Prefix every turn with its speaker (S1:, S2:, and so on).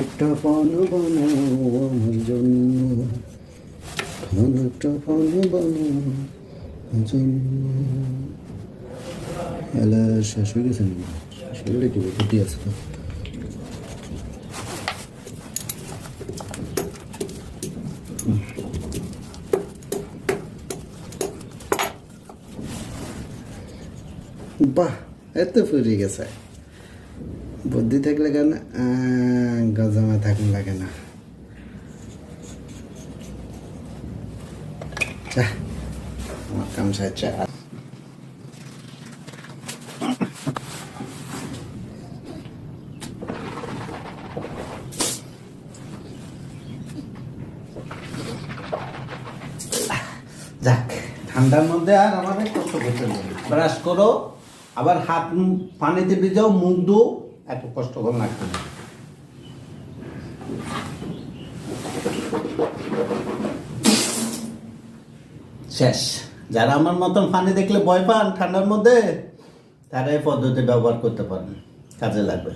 S1: একটা পান বানাও আমার জন্য, একটা পান বানাও জন্য। এলা শেষ হয়ে গেছে নাকি? শেষ হয়ে গেলে কি বুদ্ধি আছে তো? বাহ, এত ফুরে গেছে। বুদ্ধি থাকলে কেন গজামা থাকলে লাগে না। আমার কাম সাইছে। যাক, ঠান্ডার মধ্যে আর আমাদের কষ্ট করতে হবে। ব্রাশ করো, আবার হাত পানিতে ভিজাও, মুখ ধো, এত কষ্ট করে লাগবে না। শেষ। যারা আমার মতন পানি দেখলে ভয় পান ঠান্ডার মধ্যে, তারা এই পদ্ধতি ব্যবহার করতে পারেন, কাজে লাগবে।